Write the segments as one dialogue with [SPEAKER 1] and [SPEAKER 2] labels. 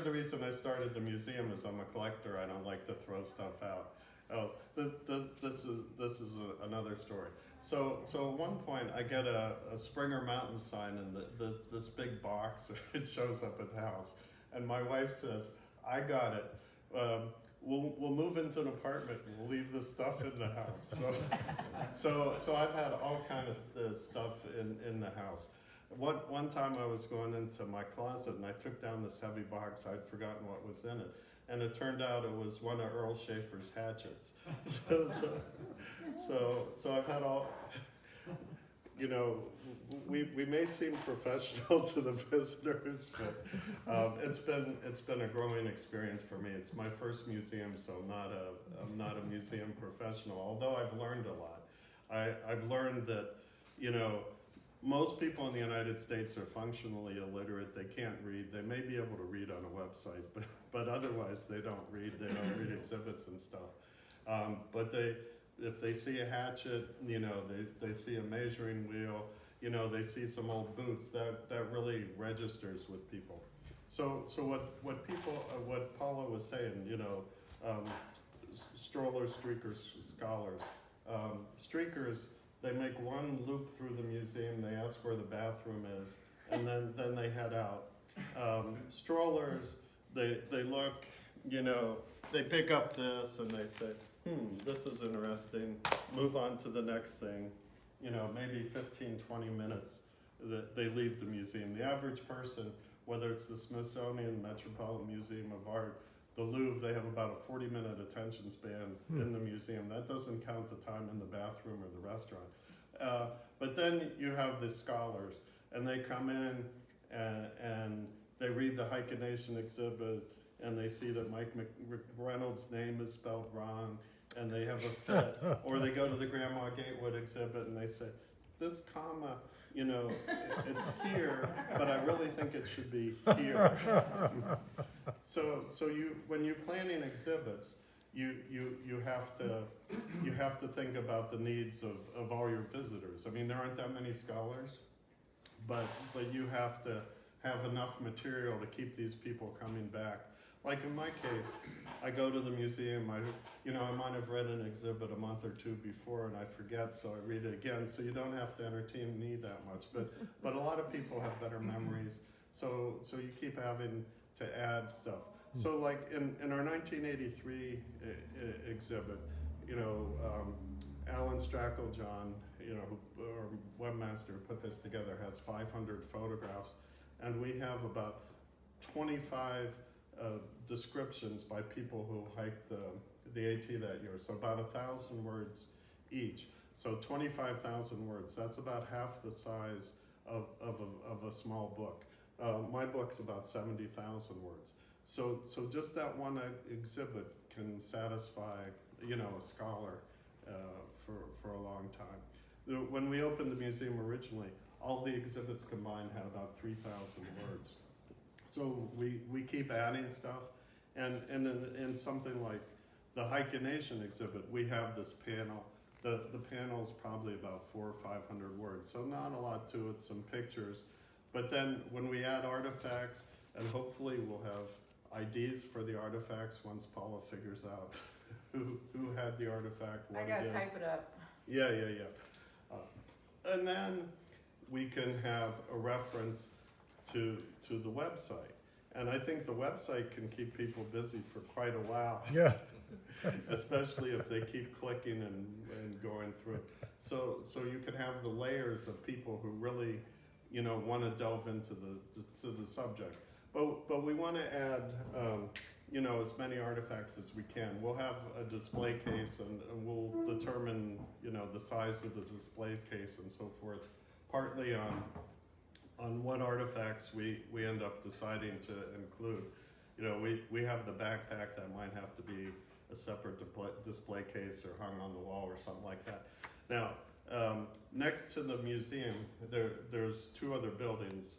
[SPEAKER 1] of the reason I started the museum is I'm a collector. I don't like to throw stuff out. Oh, this is another story. So at one point I get a Springer Mountain sign in this big box. It shows up at the house, and my wife says, "I got it. We'll move into an apartment and we'll leave the stuff in the house." So I've had all kind of stuff in the house. One time I was going into my closet and I took down this heavy box. I'd forgotten what was in it, and it turned out it was one of Earl Schaefer's hatchets. So I've had all, you know, we may seem professional to the visitors, but it's been a growing experience for me. It's my first museum, so I'm not a museum professional. Although I've learned a lot. I've learned that, you know, most people in the United States are functionally illiterate. They can't read. They may be able to read on a website, but otherwise they don't read. They don't read exhibits and stuff. But if they see a hatchet, you know, they see a measuring wheel, you know, they see some old boots, that really registers with people. So what Paula was saying, you know, strollers, streakers, scholars. Streakers, they make one loop through the museum, they ask where the bathroom is, and then they head out. Strollers, they look, you know, they pick up this and they say, this is interesting, move on to the next thing. You know, maybe 15, 20 minutes that they leave the museum. The average person, whether it's the Smithsonian, Metropolitan Museum of Art, the Louvre, they have about a 40-minute attention span in the museum. That doesn't count the time in the bathroom or the restaurant. But then you have the scholars, and they come in and they read the HikaNation exhibit, and they see that Mike McReynolds' name is spelled wrong, and they have a fit. Or they go to the Grandma Gatewood exhibit and they say, this comma, you know, it's here, but I really think it should be here. So when you're planning exhibits, you have to think about the needs of all your visitors. I mean, there aren't that many scholars, but you have to have enough material to keep these people coming back. Like in my case, I go to the museum, I might have read an exhibit a month or two before and I forget, so I read it again, so you don't have to entertain me that much. But a lot of people have better memories, so you keep having to add stuff. So like in our 1983 exhibit, you know, Alan Stracklejohn, you know, our webmaster who put this together, has 500 photographs, and we have about 25 descriptions by people who hiked the AT that year. So about 1,000 words each. So 25,000 words. That's about half the size of a small book. My book's about 70,000 words. So just that one exhibit can satisfy, you know, a scholar for a long time. When we opened the museum originally, all the exhibits combined had about 3,000 words. So we keep adding stuff, and in something like the HikaNation exhibit, we have this panel. The panel's probably about 400 or 500 words, so not a lot to it, some pictures. But then when we add artifacts, and hopefully we'll have IDs for the artifacts once Paula figures out who had the artifact, what
[SPEAKER 2] I gotta type it up.
[SPEAKER 1] Yeah. And then we can have a reference to the website. And I think the website can keep people busy for quite a while.
[SPEAKER 3] Yeah.
[SPEAKER 1] Especially if they keep clicking and going through it. So you can have the layers of people who really, you know, want to delve into the subject. But we want to add, you know, as many artifacts as we can. We'll have a display case and we'll determine, you know, the size of the display case and so forth, partly on what artifacts we end up deciding to include. You know, we have the backpack that might have to be a separate display case or hung on the wall or something like that. Now, next to the museum, there's two other buildings.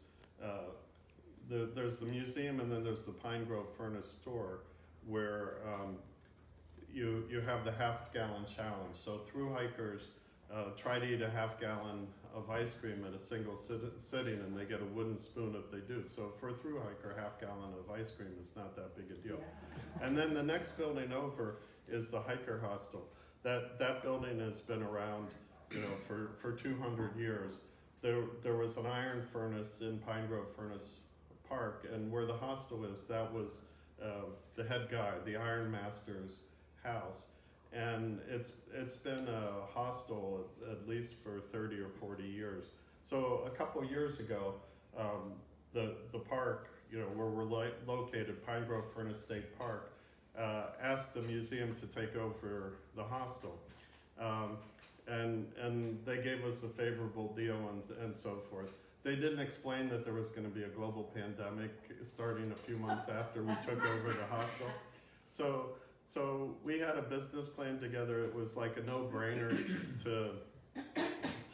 [SPEAKER 1] There's the museum, and then there's the Pine Grove Furnace store, where you have the half-gallon challenge. So through hikers, try to eat a half-gallon of ice cream at a single sitting, and they get a wooden spoon if they do. So for a thru hiker, a half-gallon of ice cream is not that big a deal. And then the next building over is the Hiker Hostel. That building has been around, for 200 years. There was an iron furnace in Pine Grove Furnace Park, and where the hostel is, that was the head guy, the Iron Master's house. And it's been a hostel at least for 30 or 40 years. So a couple years ago, the park, where we're located, Pine Grove Furnace State Park, asked the museum to take over the hostel. And they gave us a favorable deal and so forth. They didn't explain that there was going to be a global pandemic starting a few months after we took over the hostel. So we had a business plan together. It was like a no-brainer to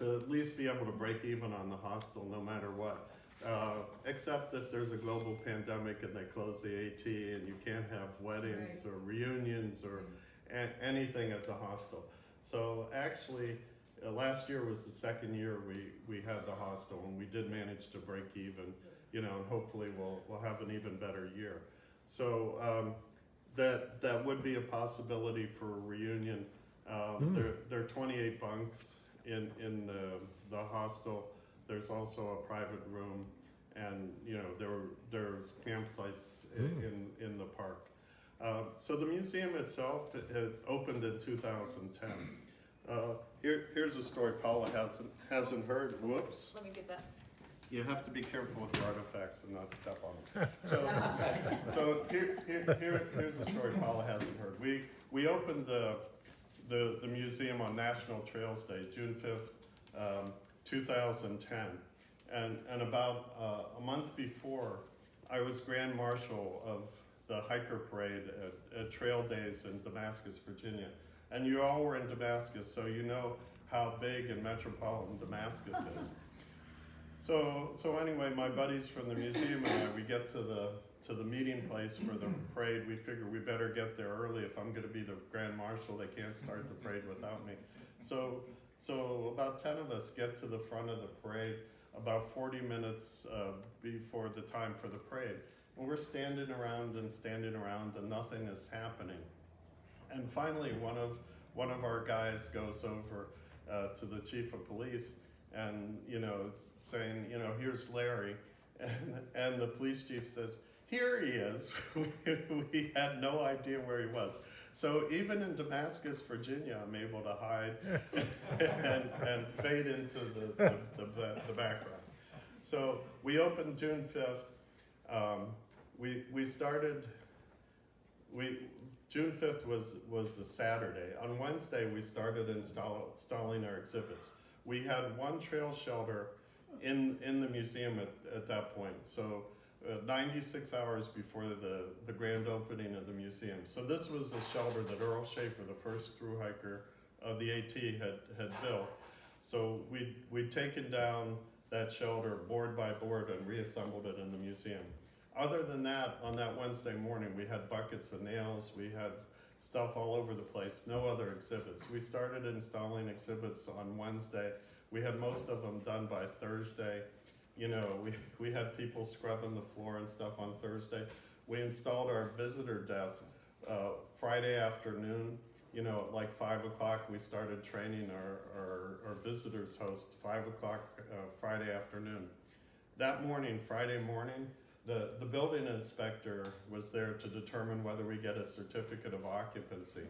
[SPEAKER 1] at least be able to break even on the hostel no matter what. Except if there's a global pandemic and they close the AT and you can't have weddings or reunions or anything at the hostel. So actually, last year was the second year we had the hostel, and we did manage to break even, and hopefully we'll have an even better year. So that would be a possibility for a reunion. There are 28 bunks in the hostel. There's also a private room, and there's campsites in the park. So the museum itself it opened in 2010. Here's a story Paula hasn't heard. Whoops.
[SPEAKER 2] Let me get that.
[SPEAKER 1] You have to be careful with your artifacts and not step on them. So here's a story Paula hasn't heard. We opened the museum on National Trails Day, June 5th, 2010. And about a month before, I was Grand Marshal of the hiker parade at Trail Days in Damascus, Virginia. And you all were in Damascus, so you know how big and metropolitan Damascus is. So anyway, my buddies from the museum and I, we get to the meeting place for the parade. We figure we better get there early. If I'm going to be the Grand Marshal, they can't start the parade without me. So about 10 of us get to the front of the parade about 40 minutes before the time for the parade. And we're standing around and nothing is happening. And finally, one of our guys goes over to the chief of police and, it's saying, here's Larry. And the police chief says, here he is. We had no idea where he was. So even in Damascus, Virginia, I'm able to hide and fade into the background. So we opened June 5th. June 5th was a Saturday. On Wednesday, we started installing our exhibits. We had one trail shelter in the museum at that point. So 96 hours before the grand opening of the museum. So this was a shelter that Earl Schaefer, the first thru hiker of the AT, had built. So we'd taken down that shelter board by board and reassembled it in the museum. Other than that, on that Wednesday morning, we had buckets of nails, we had stuff all over the place, no other exhibits. We started installing exhibits on Wednesday. We had most of them done by Thursday. We had people scrubbing the floor and stuff on Thursday. We installed our visitor desk Friday afternoon. At like 5 o'clock, we started training our visitors host, 5 o'clock Friday afternoon. That morning, Friday morning, the building inspector was there to determine whether we get a certificate of occupancy.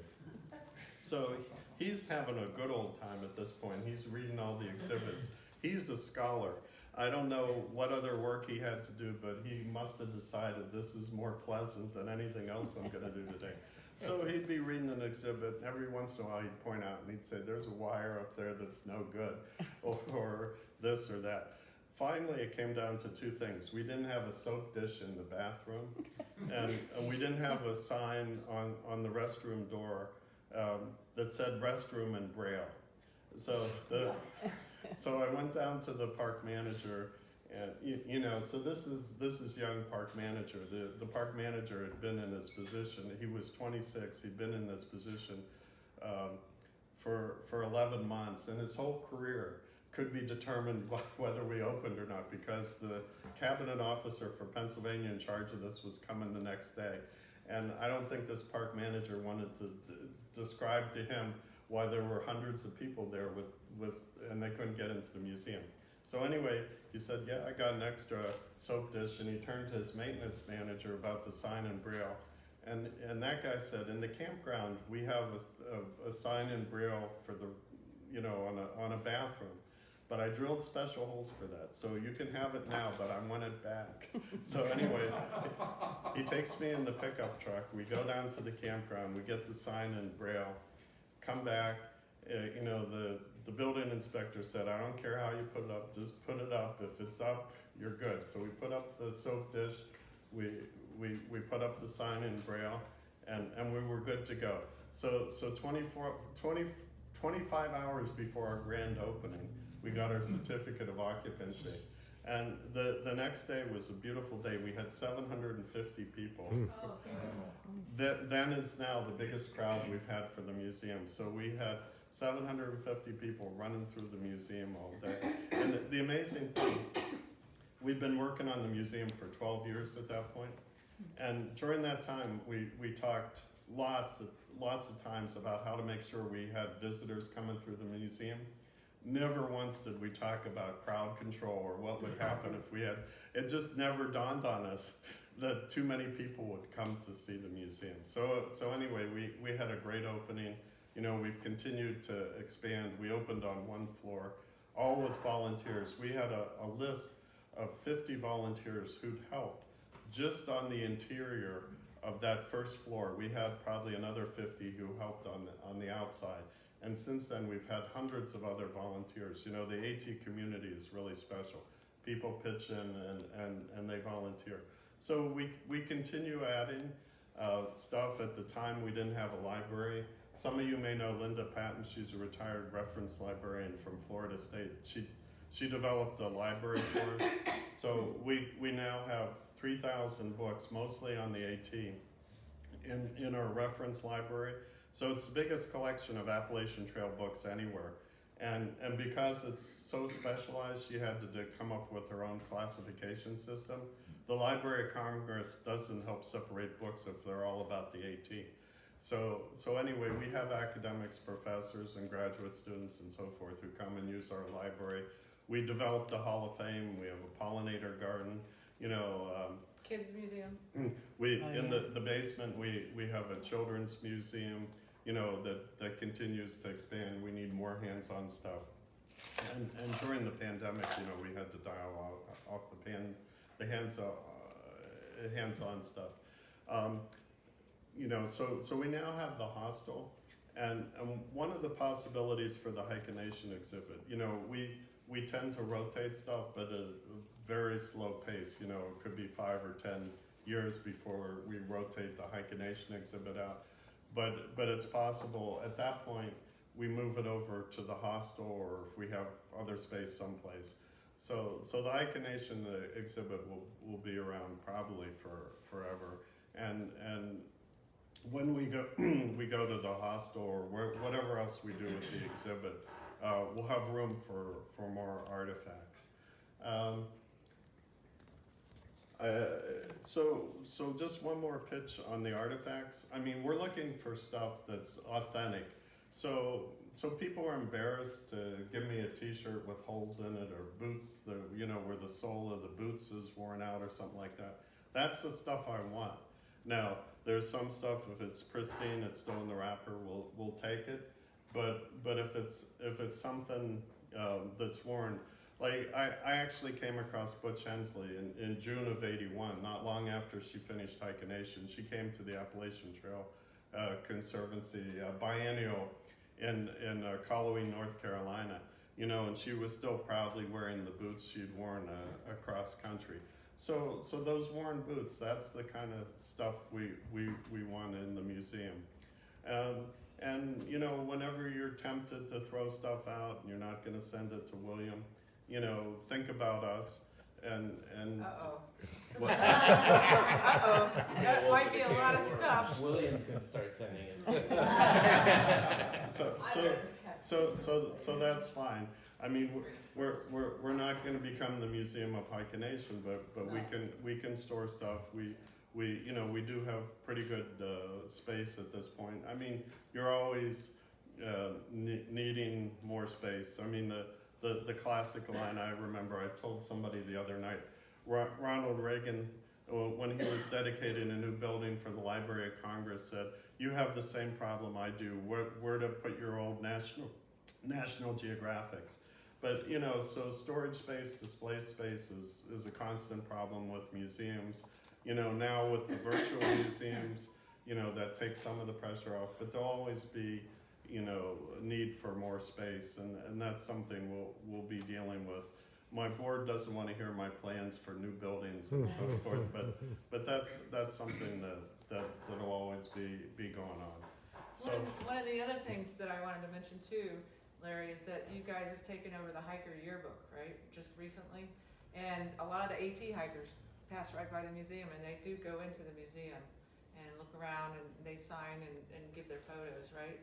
[SPEAKER 1] So he's having a good old time at this point. He's reading all the exhibits. He's a scholar. I don't know what other work he had to do, but he must have decided this is more pleasant than anything else I'm going to do today. So he'd be reading an exhibit, and every once in a while he'd point out and he'd say, there's a wire up there that's no good, or this or that. Finally, it came down to two things. We didn't have a soap dish in the bathroom, and we didn't have a sign on the restroom door that said restroom in Braille. So I went down to the park manager, and so this is young park manager. The park manager had been in this position. He was 26. He'd been in this position for 11 months, and his whole career could be determined whether we opened or not, because the cabinet officer for Pennsylvania in charge of this was coming the next day. And I don't think this park manager wanted to describe to him why there were hundreds of people there and they couldn't get into the museum. So anyway, he said, yeah, I got an extra soap dish, and he turned to his maintenance manager about the sign in Braille. And that guy said, in the campground, we have a sign in Braille for the, on a bathroom. But I drilled special holes for that, so you can have it now, but I want it back. So anyway, he takes me in the pickup truck. We go down to the campground. We get the sign in Braille. Come back. The building inspector said, I don't care how you put it up. Just put it up. If it's up, you're good. So we put up the soap dish. We put up the sign in Braille, and we were good to go. So 25 hours before our grand opening, we got our certificate of occupancy. And the next day was a beautiful day. We had 750 people. Then is now the biggest crowd we've had for the museum. So we had 750 people running through the museum all day. And the amazing thing, we've been working on the museum for 12 years at that point. And during that time, we talked lots of times about how to make sure we had visitors coming through the museum. Never once did we talk about crowd control or what would happen if we had, it just never dawned on us that too many people would come to see the museum. So anyway, we had a great opening. We've continued to expand. We opened on one floor, all with volunteers. We had a list of 50 volunteers who'd helped just on the interior of that first floor. We had probably another 50 who helped on the outside. And since then, we've had hundreds of other volunteers. The AT community is really special. People pitch in and they volunteer. So we continue adding stuff. At the time, we didn't have a library. Some of you may know Linda Patton. She's a retired reference librarian from Florida State. She developed a library for us. So we now have 3,000 books, mostly on the AT, in our reference library. So it's the biggest collection of Appalachian Trail books anywhere. And because it's so specialized, she had to come up with her own classification system. The Library of Congress doesn't help separate books if they're all about the AT. So anyway, we have academics, professors, and graduate students and so forth who come and use our library. We developed a Hall of Fame. We have a pollinator garden.
[SPEAKER 2] Kids museum.
[SPEAKER 1] In the basement, we have a children's museum, that continues to expand. We need more hands-on stuff. And during the pandemic, we had to dial off the hands-on stuff. So we now have the hostel, and one of the possibilities for the HikaNation exhibit, we tend to rotate stuff, but at a very slow pace. It could be 5 or 10 years before we rotate the HikaNation exhibit out. But it's possible at that point we move it over to the hostel, or if we have other space someplace. So the HikaNation exhibit will be around probably for forever. And when we go to the hostel or whatever else we do with the exhibit, we'll have room for more artifacts. So just one more pitch on the artifacts. I mean, we're looking for stuff that's authentic. So people are embarrassed to give me a T-shirt with holes in it, or boots, where the sole of the boots is worn out or something like that. That's the stuff I want. Now, there's some stuff, if it's pristine, it's still in the wrapper, we'll take it. But if it's something that's worn, like I actually came across Butch Hensley in June of '81, not long after she finished HikaNation. She came to the Appalachian Trail Conservancy biennial in Colwyn, North Carolina, and she was still proudly wearing the boots she'd worn across country. So those worn boots, that's the kind of stuff we want in the museum. And whenever you're tempted to throw stuff out and you're not going to send it to William, think about us. and
[SPEAKER 2] Uh-oh.
[SPEAKER 1] what,
[SPEAKER 2] Uh-oh. That might be a lot of stuff.
[SPEAKER 3] William's gonna start sending it.
[SPEAKER 1] so that's fine. I mean, we're not going to become the Museum of HikaNation, but we can store stuff. We do have pretty good space at this point. I mean, you're always needing more space. I mean, the classic line I remember, I told somebody the other night, Ronald Reagan, when he was dedicating a new building for the Library of Congress, said, "You have the same problem I do. Where to put your old National Geographics?" But so storage space, display space is a constant problem with museums. Now with the virtual museums, that takes some of the pressure off, but there'll always be, a need for more space, and that's something we'll be dealing with. My board doesn't want to hear my plans for new buildings and so forth, but that's something that'll always be going on. So
[SPEAKER 2] One of the other things that I wanted to mention too, Larry, is that you guys have taken over the Hiker Yearbook, right, just recently? And a lot of the AT hikers pass right by the museum, and they do go into the museum and look around, and they sign and give their photos, right?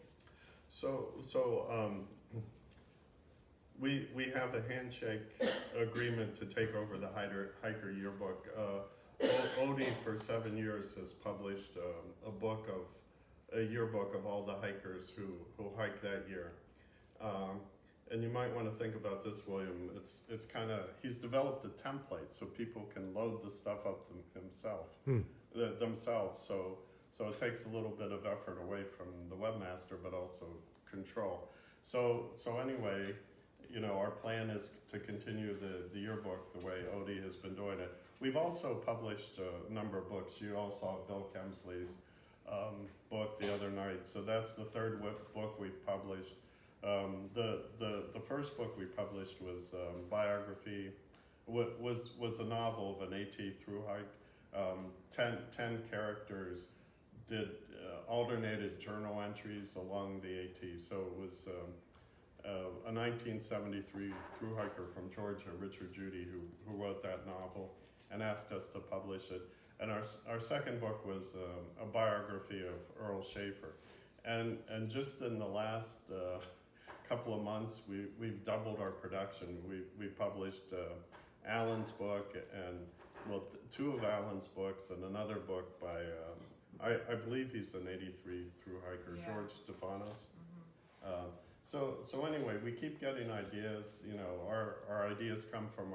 [SPEAKER 1] We have a handshake agreement to take over the Hiker Yearbook. Odie for 7 years has published a yearbook of all the hikers who hiked that year. And you might want to think about this, William. It's kind of, he's developed a template so people can load the stuff up themselves. So it takes a little bit of effort away from the webmaster, but also control. So anyway, our plan is to continue the yearbook the way Odie has been doing it. We've also published a number of books. You all saw Bill Kemsley's book the other night. So that's the third book we've published. The first book we published was biography, was a novel of an AT through hike. 10 characters did alternated journal entries along the AT. So it was a 1973 through hiker from Georgia, Richard Judy, who wrote that novel and asked us to publish it. And our second book was a biography of Earl Schaefer. And just in the last couple of months, we've doubled our production. We published Alan's book and two of Alan's books and another book by I believe he's an 83 through hiker,
[SPEAKER 2] Yeah.
[SPEAKER 1] George Stefanos. So anyway, we keep getting ideas. Our ideas come from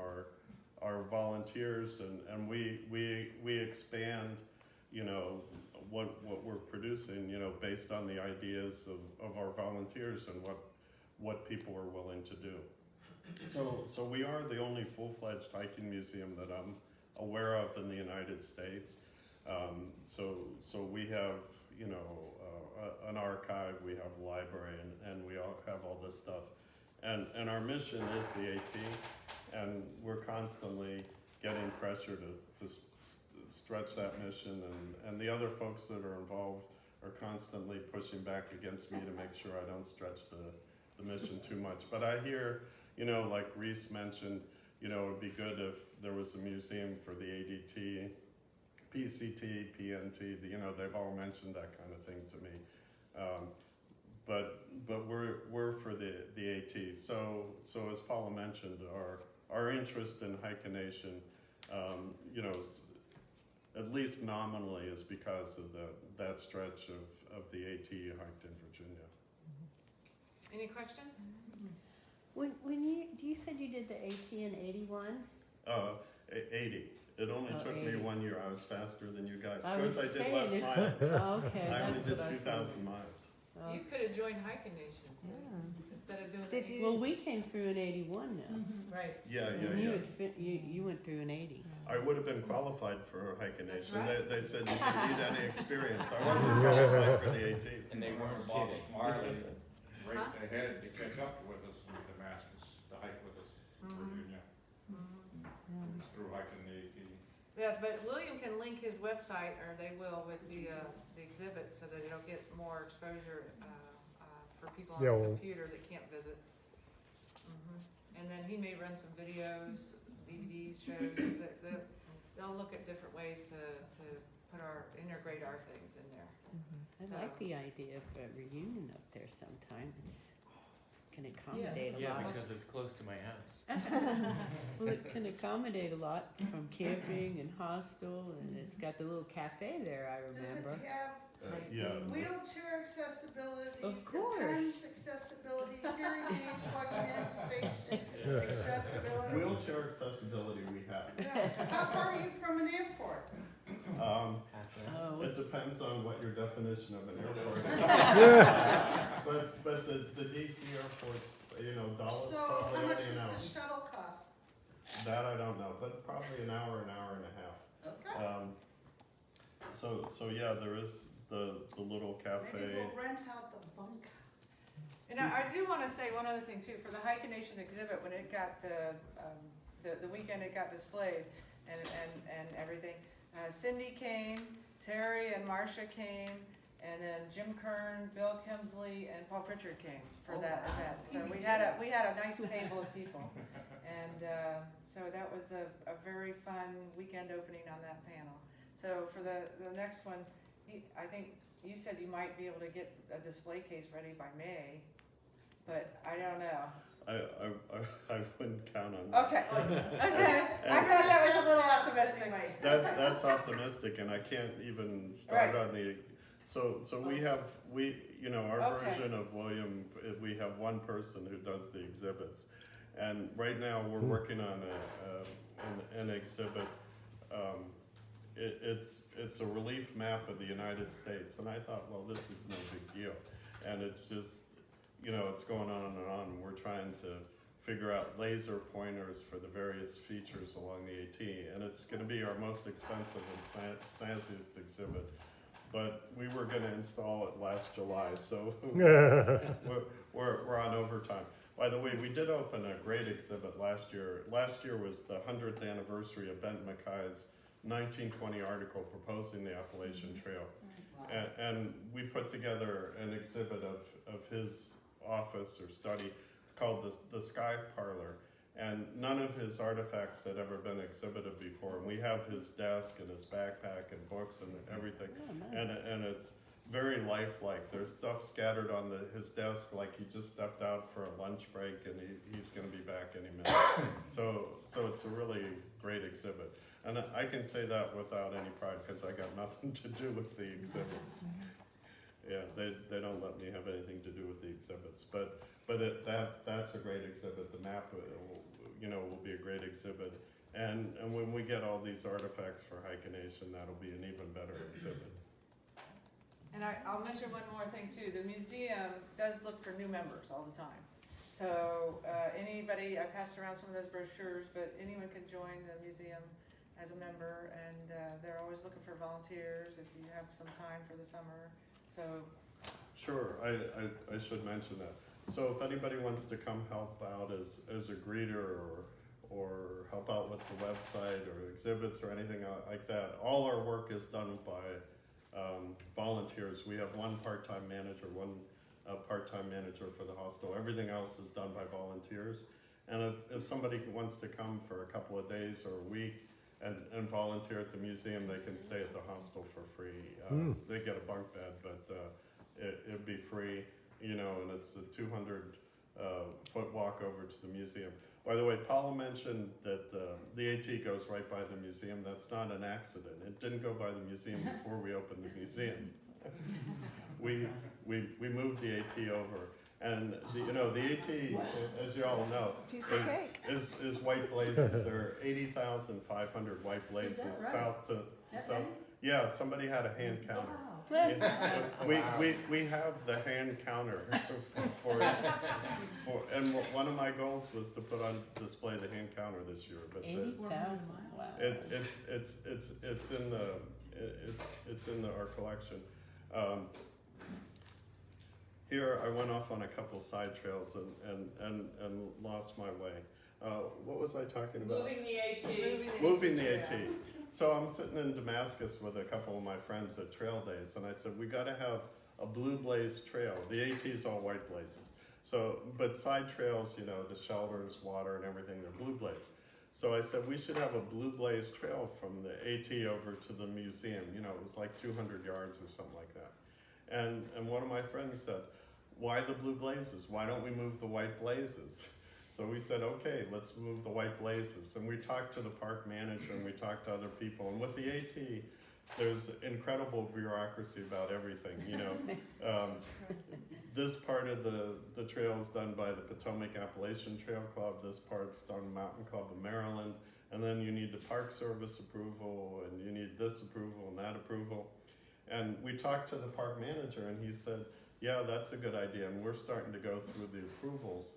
[SPEAKER 1] our volunteers, and we expand what we're producing based on the ideas of our volunteers and what people are willing to do. So we are the only full-fledged hiking museum that I'm aware of in the United States. So we have an archive, we have a library, and we all have all this stuff. And our mission is the AT, and we're constantly getting pressure to stretch that mission, and the other folks that are involved are constantly pushing back against me to make sure I don't stretch the mission too much. But I hear, like Reese mentioned, it would be good if there was a museum for the ADT, PCT, PNT, they've all mentioned that kind of thing to me. But we're for the AT. So as Paula mentioned, our interest in HikaNation, at least nominally, is because of that stretch of the AT you hiked in Virginia.
[SPEAKER 2] Any questions?
[SPEAKER 4] When you said you did the AT in 81?
[SPEAKER 1] 80. It only took
[SPEAKER 4] 80.
[SPEAKER 1] me 1 year. I was faster than you guys.
[SPEAKER 4] I
[SPEAKER 1] Of course,
[SPEAKER 4] was
[SPEAKER 1] I did less
[SPEAKER 4] saying,
[SPEAKER 1] miles.
[SPEAKER 4] Oh, okay.
[SPEAKER 1] I only
[SPEAKER 4] that's
[SPEAKER 1] did
[SPEAKER 4] what I
[SPEAKER 1] 2,000 miles.
[SPEAKER 4] Oh.
[SPEAKER 2] You could have joined HikaNation instead of doing
[SPEAKER 5] Did
[SPEAKER 2] the
[SPEAKER 5] you-
[SPEAKER 4] Well, we came through in 81 now.
[SPEAKER 2] Right.
[SPEAKER 1] Yeah.
[SPEAKER 4] You went through in 80.
[SPEAKER 1] I would have been qualified for HikaNation.
[SPEAKER 2] That's right.
[SPEAKER 1] They said you didn't need any experience. I wasn't qualified for the AT.
[SPEAKER 3] And they weren't
[SPEAKER 6] Bob
[SPEAKER 3] kidding.
[SPEAKER 6] Smiley
[SPEAKER 2] Huh?
[SPEAKER 6] raced ahead to catch up with us in Damascus, to hike with us in Virginia. He was through hiking the AT.
[SPEAKER 2] Yeah, but William can link his website, or they will, with the exhibit, so that it'll get more exposure for people on
[SPEAKER 7] Yeah,
[SPEAKER 2] the
[SPEAKER 7] well-
[SPEAKER 2] computer that can't visit. And then he may run some videos, DVDs, shows, they'll look at different ways to integrate our things in there.
[SPEAKER 4] I
[SPEAKER 2] So-
[SPEAKER 4] like the idea of a reunion up there sometime. It can accommodate a
[SPEAKER 3] Yeah,
[SPEAKER 4] lot.
[SPEAKER 3] because it's close to my house.
[SPEAKER 4] Well, it can accommodate a lot from camping and hostel, and it's got the little cafe there, I
[SPEAKER 5] Does it
[SPEAKER 4] remember.
[SPEAKER 5] have
[SPEAKER 1] Yeah.
[SPEAKER 5] wheelchair accessibility?
[SPEAKER 4] Of course.
[SPEAKER 5] Depends accessibility, hearing aid, plugging in, station accessibility.
[SPEAKER 1] Wheelchair accessibility we have.
[SPEAKER 5] Yeah. How far are you from an airport?
[SPEAKER 3] Half an hour.
[SPEAKER 4] Oh,
[SPEAKER 1] It depends on what your definition of an airport is. But the DC airport's, dollars
[SPEAKER 5] So how
[SPEAKER 1] probably
[SPEAKER 5] much
[SPEAKER 1] only an
[SPEAKER 5] does
[SPEAKER 1] hour.
[SPEAKER 5] the shuttle cost?
[SPEAKER 1] That I don't know, but probably an hour and a half.
[SPEAKER 5] Okay.
[SPEAKER 1] So yeah, there is the little
[SPEAKER 5] Maybe
[SPEAKER 1] cafe.
[SPEAKER 5] we'll rent out the bunkhouse.
[SPEAKER 2] And I do want to say one other thing too, for the HikaNation exhibit, when it got, the weekend it got displayed and everything, Cindy came, Terry and Marcia came, and then Jim Kern, Bill Kemsley, and Paul Pritchard came for
[SPEAKER 5] Oh,
[SPEAKER 2] that
[SPEAKER 5] wow.
[SPEAKER 2] event. So
[SPEAKER 5] You
[SPEAKER 2] we had
[SPEAKER 5] did.
[SPEAKER 2] we had a nice table of people. And so that was a very fun weekend opening on that panel. So for the next one, I think you said you might be able to get a display case ready by May, but I don't know.
[SPEAKER 1] I wouldn't count on that.
[SPEAKER 2] Okay, okay.
[SPEAKER 1] And-
[SPEAKER 2] I thought that was a little
[SPEAKER 5] Fast
[SPEAKER 2] optimistic.
[SPEAKER 5] anyway.
[SPEAKER 1] That's optimistic, and I can't even start on the. So we have our
[SPEAKER 2] Okay.
[SPEAKER 1] version of William. We have one person who does the exhibits, and right now we're working on an exhibit. It's a relief map of the United States, and I thought, well, this is no big deal, and it's just it's going on and on. And we're trying to figure out laser pointers for the various features along the AT, and it's going to be our most expensive and snazziest exhibit. But we were going to install it last July, so we're on overtime. By the way, we did open a great exhibit last year. Last year was the 100th anniversary of Ben Mackay's 1920 article proposing the Appalachian Trail.
[SPEAKER 5] Wow.
[SPEAKER 1] And we put together an exhibit of his office or study. It's called the Sky Parlor. And none of his artifacts had ever been exhibited before. And we have his desk and his backpack and books and everything.
[SPEAKER 4] Oh, nice.
[SPEAKER 1] And it's very lifelike. There's stuff scattered on his desk like he just stepped out for a lunch break and he's going to be back any minute. So it's a really great exhibit. And I can say that without any pride because I got nothing to do with the exhibits. Yeah, they don't let me have anything to do with the exhibits. But that's a great exhibit. The map will be a great exhibit. And when we get all these artifacts for HikaNation, that'll be an even better exhibit.
[SPEAKER 2] And I'll mention one more thing too. The museum does look for new members all the time. So anybody, I passed around some of those brochures, but anyone can join the museum as a member, and they're always looking for volunteers if you have some time for the summer. So
[SPEAKER 1] Sure, I should mention that. So if anybody wants to come help out as a greeter or help out with the website or exhibits or anything like that, all our work is done by volunteers. We have one part-time manager, one part-time manager for the hostel. Everything else is done by volunteers. And if somebody wants to come for a couple of days or a week and volunteer at the museum, they can stay at the hostel for free. They get a bunk bed, but it'd be free, and it's a 200 foot walk over to the museum. By the way, Paula mentioned that the AT goes right by the museum. That's not an accident. It didn't go by the museum before we opened the museum. we moved the AT over, and the AT, as you all know, is white blazes. There are 80,500 white blazes
[SPEAKER 4] Is that right?
[SPEAKER 1] south to south. Yeah, somebody had a hand counter.
[SPEAKER 4] Wow.
[SPEAKER 1] We have the hand counter for and one of my goals was to put on display the hand counter this year, but
[SPEAKER 4] 80,000, wow.
[SPEAKER 1] it's in our collection. Here I went off on a couple side trails and lost my way. What was I talking about?
[SPEAKER 7] Moving the AT.
[SPEAKER 1] Moving the AT. So I'm sitting in Damascus with a couple of my friends at Trail Days, and I said, we got to have a blue blaze trail. The AT is all white blazes. So, but side trails, the shelters, water, and everything, they're blue blaze. So I said, we should have a blue blaze trail from the AT over to the museum. You know, it was like 200 yards or something like that. And one of my friends said, why the blue blazes? Why don't we move the white blazes? So we said, okay, let's move the white blazes. And we talked to the park manager and we talked to other people. And with the AT, there's incredible bureaucracy about everything, you know. This part of the trail is done by the Potomac Appalachian Trail Club. This part's done Mountain Club of Maryland. And then you need the Park Service approval, and you need this approval and that approval. And we talked to the park manager, and he said, yeah, that's a good idea. And we're starting to go through the approvals.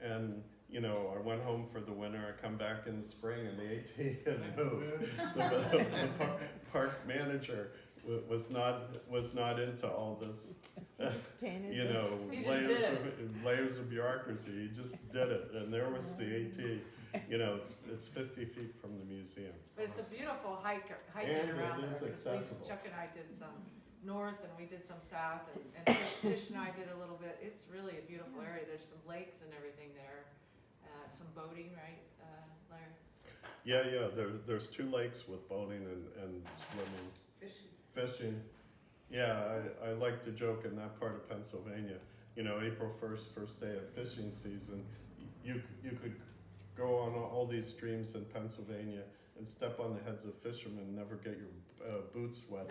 [SPEAKER 1] And, you know, I went home for the winter. I come back in the spring, and the AT had moved. The park manager was not into all this, you know, layers of bureaucracy. He just did it, and there was the AT. You know, it's 50 feet from the museum.
[SPEAKER 2] But it's a beautiful hiking
[SPEAKER 1] And
[SPEAKER 2] around
[SPEAKER 1] it is
[SPEAKER 2] there.
[SPEAKER 1] accessible.
[SPEAKER 2] Chuck and I did some north and we did some south, and Tish and I did a little bit. It's really a beautiful area. There's some lakes and everything there. Some boating, right, Larry?
[SPEAKER 1] Yeah, there's 2 lakes with boating and swimming. Fishing. Yeah, I like to joke in that part of Pennsylvania, you know, April 1st, first day of fishing season, you could go on all these streams in Pennsylvania and step on the heads of fishermen and never get your boots wet.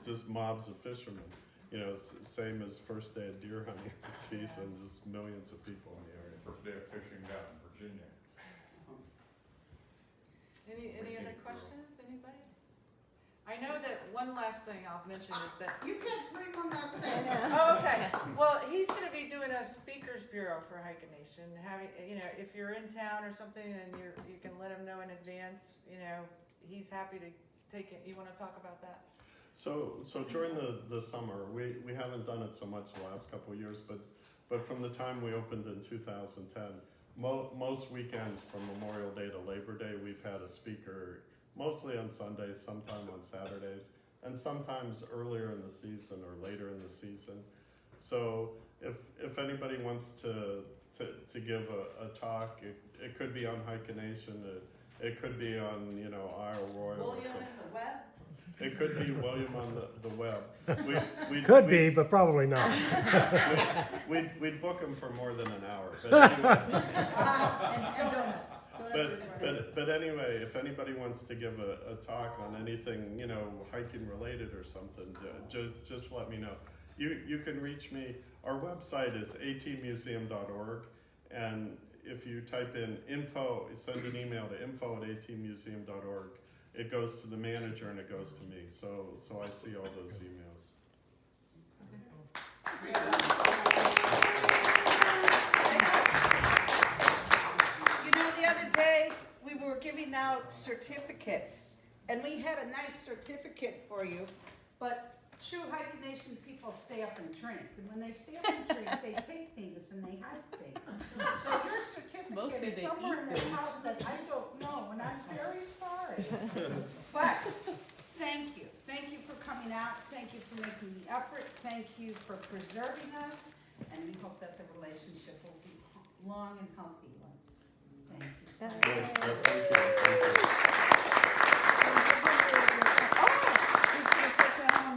[SPEAKER 1] just mobs of fishermen. You know, it's the same as first day of deer hunting season, just millions of people in the area.
[SPEAKER 6] First day of fishing down in Virginia.
[SPEAKER 2] Any other questions, anybody? I know that one last thing I'll mention is that,
[SPEAKER 5] You can't bring one last thing.
[SPEAKER 2] oh, okay, well, he's gonna be doing a speakers bureau for HikaNation, having, you know, if you're in town or something and you can let him know in advance, you know, he's happy to take it. You wanna talk about that?
[SPEAKER 1] So during the summer, we haven't done it so much the last couple of years, but from the time we opened in 2010, most weekends from Memorial Day to Labor Day, we've had a speaker, mostly on Sundays, sometime on Saturdays, and sometimes earlier in the season or later in the season. So if anybody wants to give a talk, it could be on HikaNation, it could be on, you know, Isle Royal.
[SPEAKER 5] William in the web?
[SPEAKER 1] It could be William on the web.
[SPEAKER 7] Could be, but probably not.
[SPEAKER 1] We'd book him for more than an hour. But anyway, but anyway, if anybody wants to give a talk on anything, you know, hiking related or something, just let me know. You can reach me. Our website is atmuseum.org, and if you type in info, send an email to info@atmuseum.org. It goes to the manager and it goes to me. So I see all those emails.
[SPEAKER 5] You know, the other day, we were giving out certificates, and we had a nice certificate for you, but true HikaNation people stay up and drink, and when they stay up and drink, they take things and they hide things. So your certificate
[SPEAKER 4] Mostly
[SPEAKER 5] is
[SPEAKER 4] they
[SPEAKER 5] somewhere in
[SPEAKER 4] eat
[SPEAKER 5] the
[SPEAKER 4] things.
[SPEAKER 5] house that I don't know, and I'm very sorry. But, thank you. Thank you for coming out, thank you for making the effort, thank you for preserving us, and we hope that the relationship will be long and healthy one. Thank you so much.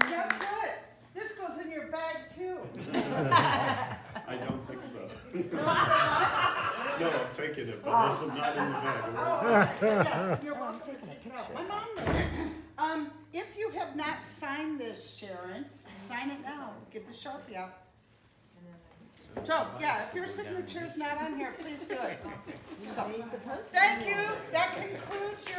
[SPEAKER 5] Guess what? This goes in your bag too.
[SPEAKER 1] I don't think so. No, I'm taking it, but not in the bag.
[SPEAKER 5] Yes, you're welcome to take it out. My mom did. If you have not signed this, Sharon, sign it now. Get the Sharpie out. So, yeah, if your signature's not on here, please do it. So, thank you. That concludes your